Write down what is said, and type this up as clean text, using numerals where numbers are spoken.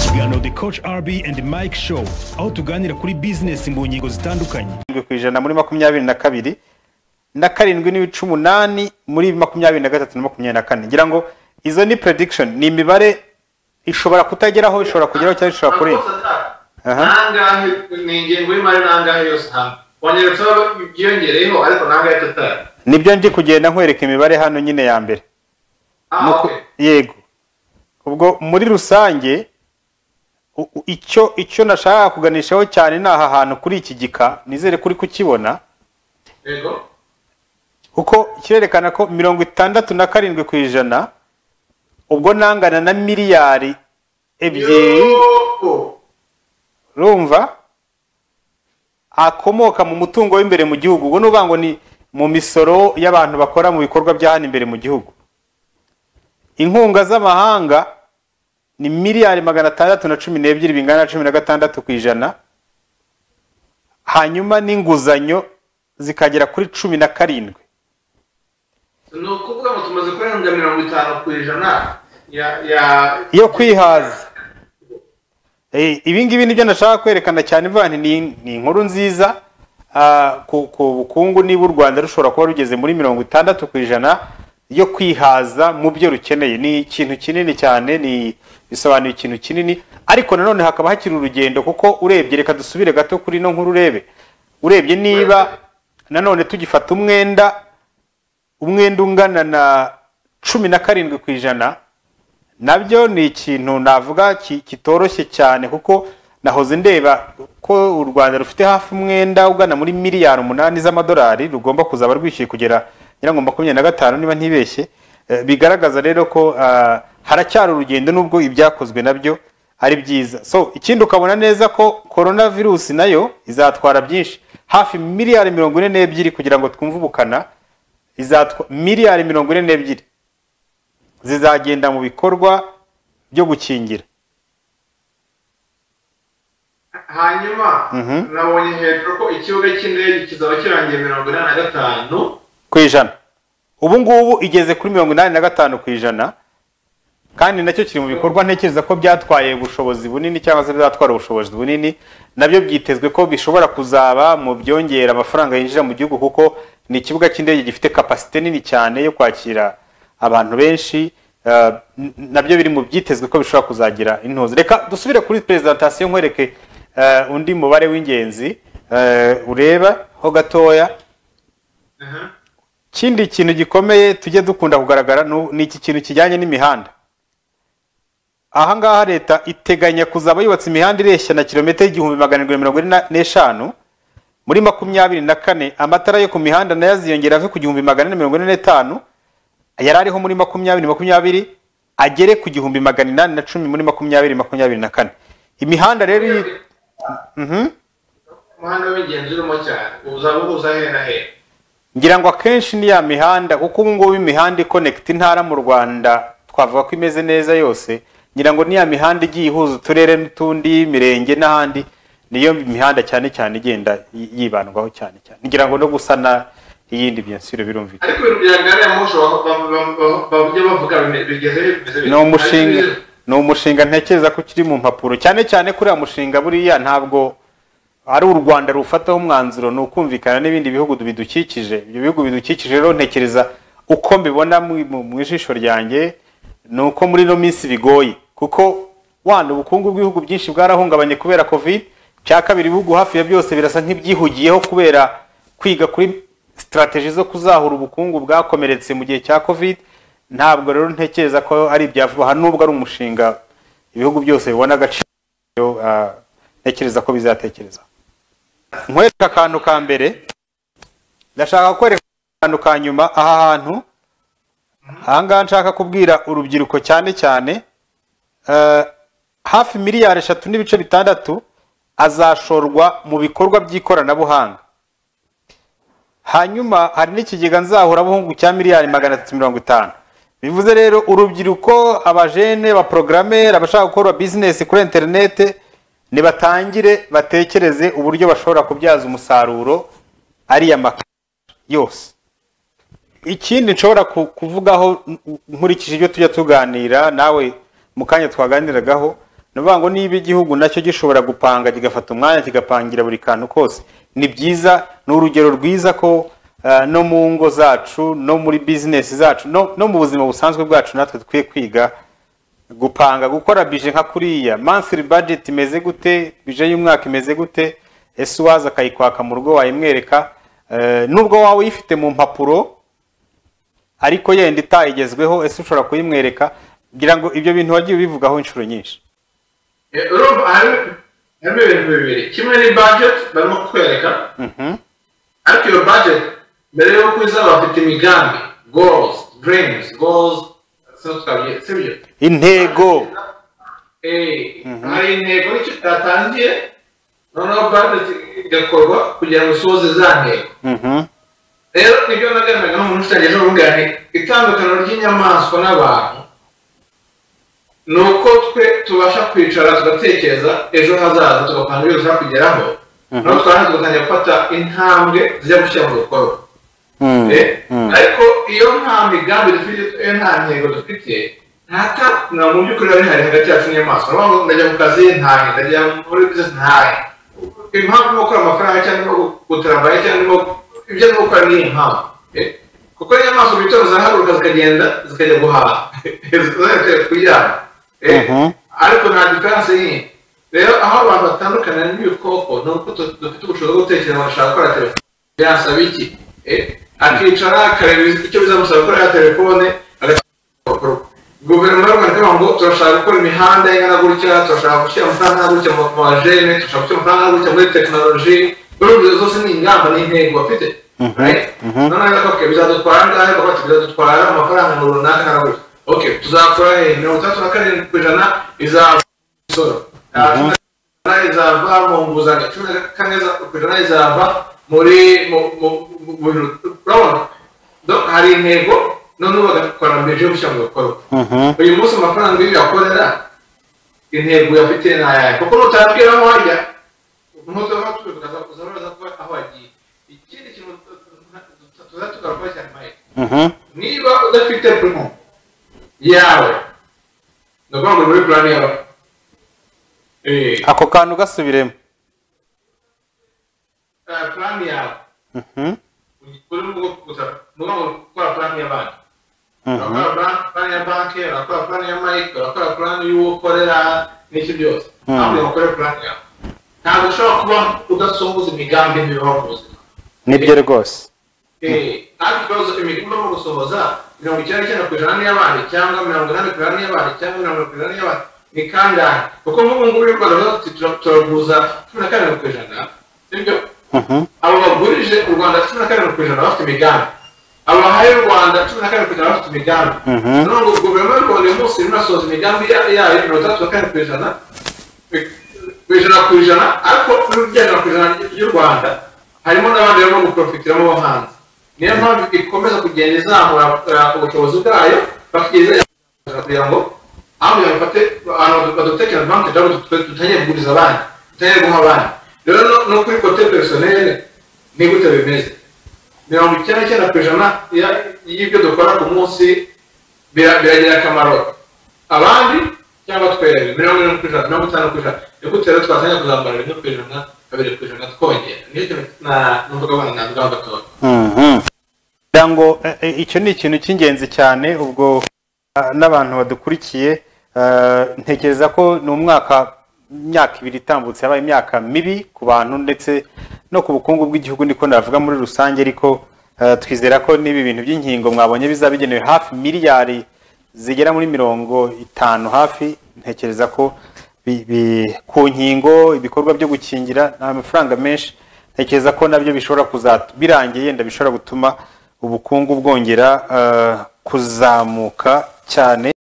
ikiganiro The Coach RB and Mike Show aho tuganira kuri business mu ngingo zitandukanye. Kwijana muri 22 na 7.8 muri 23 na 24 ngira ngo izo ni prediction ni imibare ishobora kutageraho ishobora kugeraho cyangwa ishobora kuri nangahe ni ingengo y'imari nangahe yose hamwe wongera tsaba byongereho ariko nangahe total nibyo ndi kugenda nkwereka imibare hano nyine ya mbere yego ubwo muri rusange icyo nashaka kuganishaho cyane naha hantu kuri iki gika nizere kuri kukibona yego uko kirerekana ko 67% ubwo nangana na miliyari ebyiri rumva akomoka mu mutungo w'imbere mu gihugu ubwo nuvuga ngo ni mu misoro y'abantu bakora mu bikorwa bya hano imbere mu gihugu inkunga z'amahanga ni miliyari 612 bingana 16%, hanyuma n'inguzanyo zikagera kuri 17. No kuvuga ngo tumaze kurenga 50% yo kwihaza. Ibi ngibi nibyo nashaka kwerekana cyane vuba ni inkuru nziza ku bukungu niba u Rwanda rushobora kuba rugeze muri 60% yo kwihaza mu byo rukeneye. Ni ikintu kinini cyane, ni bisobanuye ikintu kinini, ariko nanone hakaba hakiri urugendo kuko urebye reka dusubire gato kuri no nkuru urebye niba nanone tugifata umwenda ungana na 17%, nabyo ni ikintu navuga kitoroshye cyane kuko nahoze ndeba ko u Rwanda rufite hafi umwenda ugana muri miliyari 8 z'amadolari rugomba kuzaba rwishyuye kugera nyirango 25 niba ntibeshye. Bigaragaza rero ko haracyari urugendo nubwo ibyakozwe nabyo ari byiza. So ikindi ukabona neza ko coronavirus nayo izatwara byinshi, hafi miliyari 42 kugira ngo twumve ubukana, miliyari 42 zizagenda mu bikorwa byo gukingira. Hanyuma nabonye hejuru ko ikibuga cy'indege kizaba kirangiye 85%. Ubu ngubu igeze kuri 85%, kandi nacyo kiri mu bikorwa ntekereza ko byatwaye ubushobozi bunini cyangwa se byatwara ubushobozi bunini, nabyo byitezwe ko bishobora kuzaba mu byongera amafaranga yinjira mu gihugu kuko ni ikibuga cy'indege gifite capacity nini cyane yo kwakira abantu benshi. Nabyo biri mu byitezwe ko bishobora kuzagira intozi. Reka dusubire kuri presentation nkwereke undi mubare w'ingenzi ureba ho gatoya. Kindi kintu gikomeye tujye dukunda kugaragara ni iki kintu kijyanye n'imihanda. Aha ngaha leta iteganya kuzaba yubatse imihanda ireshya na kilometero 1745 muri 24. Amatara yo ku mihanda nayo aziyongera ave ku 1445 yarariho muri 2020 agere ku 1810 muri 2024. Imihanda rero umuhanda w'ingenzi urimo cyane uzabuhuza he na he. Ngira ngo akenshi ni ya mihanda kuko ubu ngubu imihanda connect intara mu Rwanda twavuga ko imeze neza yose. Ngira ngo ni ya mihanda igiye ihuza uturere n'utundi mirenge n'ahandi, niyo mihanda cyane cyane igenda yibandwaho cyane. Ngira ngo no gusana iyindi byensire birumvika. Ariko biragare amusho babuje bavuga bigeze no umushinga ntekereza ko kiri mu mpapuro cyane kuri amushinga buriya ntabwo ari u Rwanda rufataho umwanzuro, no kumvikana n'ibindi bihugu bidukikije. Ibyo bihugu bidukikije rero ntekereza uko mbibona mu ijisho ryanjye nuko muri no minsi bigoye kuko wanda ubukungu bw'ibihugu byinshi bwarahungabanye kubera covid. Cya kabiri ibihugu hafi ya byose birasa nk'ibyihugiyeho kubera kwiga kuri strategy zo kuzahura ubukungu bwakomeretse mu gihe cya covid. Ntabwo rero ntekereza ko ari ibyavuba nubwo ari umushinga ibihugu byose bibona agaciro, ntekereza ko bizatekereza. Nkwereka akantu ka mbere, ndashaka kwereka akantu ka nyuma. Aha hantu ahanga nshaka kubwira urubyiruko cyane hafi miliyari 3.6 azashorwa mu bikorwa by'ikoranabuhanga. Hanyuma hari n'ikigega nzahura buhungu cya miliyari 350. Bivuze rero urubyiruko, abajene, ba programmer, abashaka gukora business kuri internet ni batangire batekereze uburyo bashobora kubyaza umusaruro ari ya yose. Ikindi nshobora kuvugaho nkurikije ibyo tujya tuganira nawe mukanya twaganiragaho navuga ngo niba igihugu nacyo gishobora gupanga kigafata umwanya kigapangira buri kantu kose ni byiza, ni urugero rwiza ko no mu ngo zacu no muri business zacu no mu buzima busanzwe bwacu natwe dukwiye kwiga gupanga, gukora bije nka kuriya monthly budget imeze gute, bije y'umwaka imeze gute, ese waza akayikwaka mu rugo wayimwereka, nubwo wawe uyifite mu mpapuro ariko yenda itayigezweho ese ushobora kuyimwereka, kugira ngo ibyo bintu wagiye ubivugaho inshuro nyinshi. harimo ibintu bibiri, kimwe ni budget barimo kukwereka, ariko iyo budget mbere yo kuzaba bafite imigambi, goals, dreams, goals, sibyo, intego. hari intego nicyo cyatangiye, noneho budget igakorwa kugira ngo usoze za ntego. rero nibyo nagaragaga n'umuntu utagejeje uvuga nti itandukaniro ry'inyamaswa n'abantu ni uko twe tubasha kwicara tugatekereza ejo hazaza tugapanga ibyo dushaka kugeraho, noneho twarangiza tugatangira gufata intambwe zijya gushyira mu bikorwa. ariko iyo nta migambi dufite, iyo nta ntego dufite, nta mu by'ukuri biba bihari hagati yacu n'inyamaswa. Niyo mpamvu ndajya mu kazi ntahe, ndajya muri business ntahe, impamvu no gukora amafaranga cyangwa gutarambaye cyangwa ibyo no gukora ni impamvu, kuko inyamaswa bitoza zirahaguruka zikagenda zikajya guhaha zikajya kuryama, ariko nta diferanse yindi. rero aho abantu batandukana n'ibikoko ni uko dufite ubushobozi bwo gutekereza bagashaka gukora telefone, yasaba iki, akicara akareba icyo bizamusaba gukora telefone, guverinoma y'u Rwanda ikavuga ngo turashaka gukora imihanda ingana gutya, turashaka gushyira amafaranga gutya mu majene, turashaka gushyira amafaranga gutya muri tekinoloji. Urumva zose ni ingamba n'intego bafite, noneho bizadutwara angahe, bakaba bizadutwara amafaranga runaka na gutya. Tuzakora 37% izava imisoro, izava mu nguzanyo, 14% izava muri hari intego, noneho bagakora mbere yo gushyira mu bikorwa. uyu munsi amafaranga iyo yakorera intego yafite n'ayahe, kuko nutabwira aho wajya ntuzava tukaza kuzabaza ko aho wagiye. ikindi kintu tuzatugarukaho cyane Mike, niba udafite plan yawe, ndavuga ngo muri plan yawe, ako kantu gasubiremo, plan yawe urimo gukora plan y'abandi, urakora plan ya banki, urakora plan ya Mike, urakora plan y'uwo ukorera n'iki byose, ntabwo wakora plan yawe. ntabwo ushobora kuba udasongoza imigambi n'ibibaho mu buzima. nibyo rwose. ariko ikibazo imigambi no gusohoza 99% n'iy'abandi cyangwa 80% n'iy'abandi cyangwa 90% n'iy'abandi ni kangahe? kuko nk'ubu ngubu y'u Rwanda turaguza 14%, sibyo? abo bagurije u Rwanda 14% bafite imigambi, abo bahaye u Rwanda 14% bafite imigambi. noneho ngo guverinoma y'u Rwanda uyu munsi irimo irasohoza imigambi yayo 34% ijana, ariko n'urugendo ku ijana ry'u Rwanda harimo n'abandi barimo guprofitiramo bo hanze. niyo mpamvu ikomeza kugenda izamura ubushobozi bwayo bakigeza kugira ngo aho bafate abantu badutekera advantage abo tutanye kuguriza abandi, tutanye guha abandi. rero no kuri côté personnel ni gute bimeze, 99% y'ibyo dukora ku munsi biragira akamaro abandi cyangwa twere, 50%. Ekuti rero twazanye kuzambara 1%, 2% twongera. Niyo numvaga abana ntabwo batoka. Ngo icyo ni ikintu cy'ingenzi cyane. ubwo n'abantu badukurikiye, ntekereza ko ni umwaka, imyaka 2 itambutse yabaye imyaka mibi ku bantu ndetse no ku bukungu bw'igihugu, niko navuga muri rusange. ariko twizera ko n'ibi bintu by'inkingo mwabonye bizabigenewe hafi miliyari zigera muri 50 hafi. ntekereza ko ku nkingo, ibikorwa byo gukingira n'amafaranga menshi, ntekereza ko nabyo bishobora birangiye yenda bishobora gutuma ubukungu bwongera kuzamuka cyane.